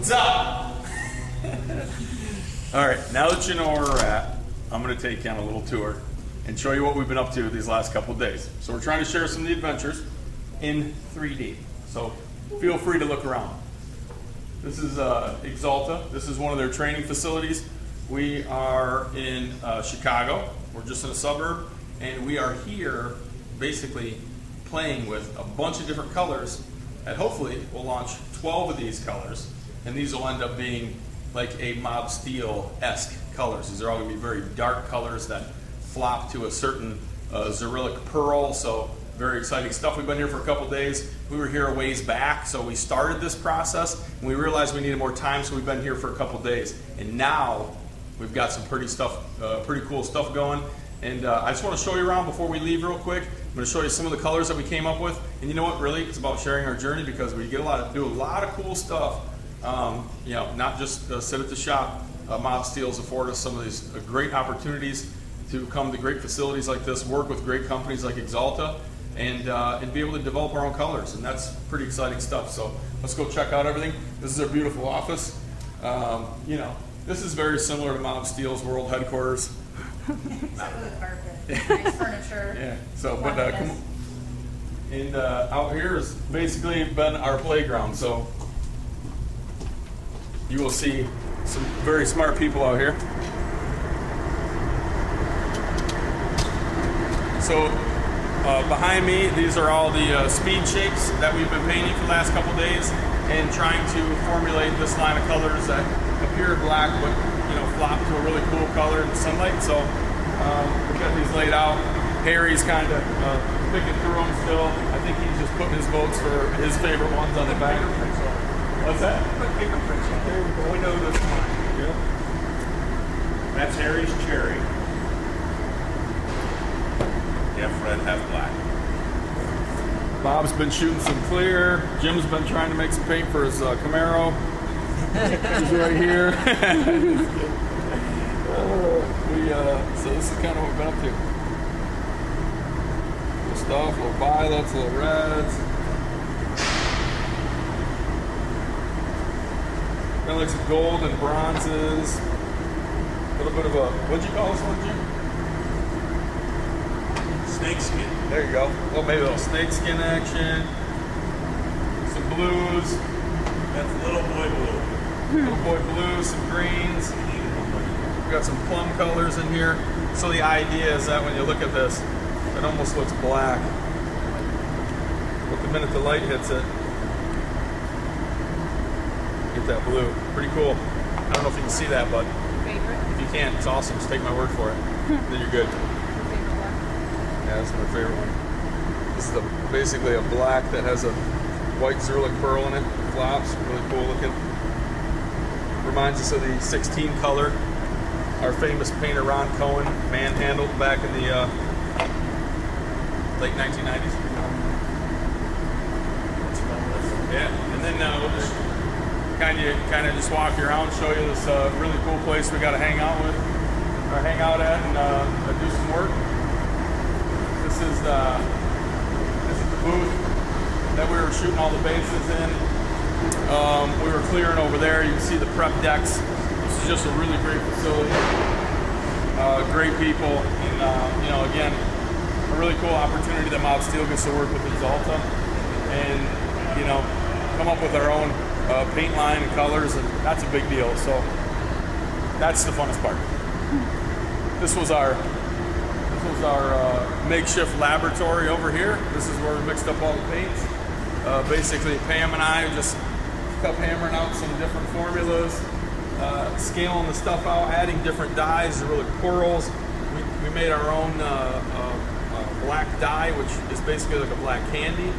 What's up? All right, now that you know where we're at, I'm going to take you on a little tour and show you what we've been up to these last couple of days. So we're trying to share some of the adventures in 3D. So feel free to look around. This is Axalta. This is one of their training facilities. We are in Chicago. We're just in a suburb, and we are here basically playing with a bunch of different colors, and hopefully we'll launch 12 of these colors, and these will end up being like a Mobsteel-esque colors. These are all going to be very dark colors that flop to a certain Zerillic pearl, so very exciting stuff. We've been here for a couple days. We were here a ways back, so we started this process, and we realized we needed more time, so we've been here for a couple days. And now we've got some pretty cool stuff going. And I just want to show you around before we leave real quick. I'm going to show you some of the colors that we came up with. And you know what, really, it's about sharing our journey, because we get do a lot of cool stuff. You know, not just sit at the shop. Mobsteels afford us some of these great opportunities to come to great facilities like this, work with great companies like Axalta, and be able to develop our own colors. And that's pretty exciting stuff. So let's go check out everything. This is our beautiful office. You know, this is very similar to Mobsteel's world headquarters. Except for the carpet, nice furniture. Yeah. So, but come on. And out here has basically been our playground. So you will see some very smart people out here. So behind me, these are all the speed shapes that we've been painting for the last couple days, and trying to formulate this line of colors that appear black, but flop to a really cool color in the sunlight. So we've got these laid out. Harry's kind of picking through them still. I think he's just putting his votes for his favorite ones on the back. What's that? Put fingerprints on. There we go. We know this one. Yeah. That's Harry's cherry. Half red, half black. Bob's been shooting some clear. Jim's been trying to make some paint for his Camaro. He's right here. So this is kind of what we've been up to. Little stuff, little violets, little reds. Kind of like some gold and bronzes. A little bit of a, what'd you call this one, Jim? Snake skin. There you go. Well, maybe a little snake skin action. Some blues. That's little boy blue. Little boy blue, some greens. We've got some plum colors in here. So the idea is that when you look at this, it almost looks black. But the minute the light hits it, get that blue. Pretty cool. I don't know if you can see that, but if you can't, it's awesome. Just take my word for it. Then you're good. Yeah, that's my favorite one. This is basically a black that has a white Zerillic pearl in it. Flops, really cool looking. Reminds us of the 16 color our famous painter Ron Cohen manhandled back in the late 1990s. Yeah, and then we'll just kind of just walk you around, show you this really cool place we got to hang out at, and do some work. This is the booth that we were shooting all the bases in. We were clearing over there. You can see the prep decks. This is just a really great facility. Great people, and again, a really cool opportunity that Mobsteel gets to work with Axalta, and come up with our own paint line and colors, and that's a big deal. So that's the funnest part. This was our makeshift laboratory over here. This is where we mixed up all the paints. Basically, Pam and I just kept hammering out some different formulas, scaling the stuff out, adding different dyes, the really pearls. We made our own black dye, which is basically like a black candy,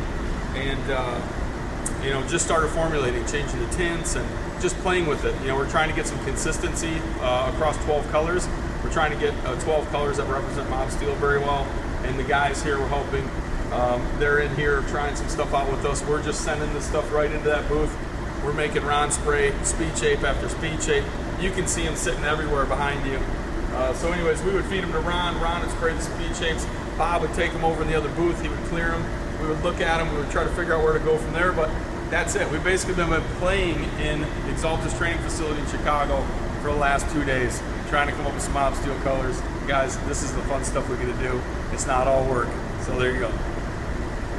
and just started formulating, changing the tints, and just playing with it. We're trying to get some consistency across 12 colors. We're trying to get 12 colors that represent Mobsteel very well, and the guys here were helping. They're in here trying some stuff out with us. We're just sending this stuff right into that booth. We're making Ron spray speed shape after speed shape. You can see him sitting everywhere behind you. So anyways, we would feed them to Ron. Ron would spray the speed shapes. Bob would take them over in the other booth. He would clear them. We would look at them, we would try to figure out where to go from there, but that's it. We've basically been playing in Axalta's training facility in Chicago for the last 2 days, trying to come up with some Mobsteel colors. Guys, this is the fun stuff we get to do. It's not all work. So there you go.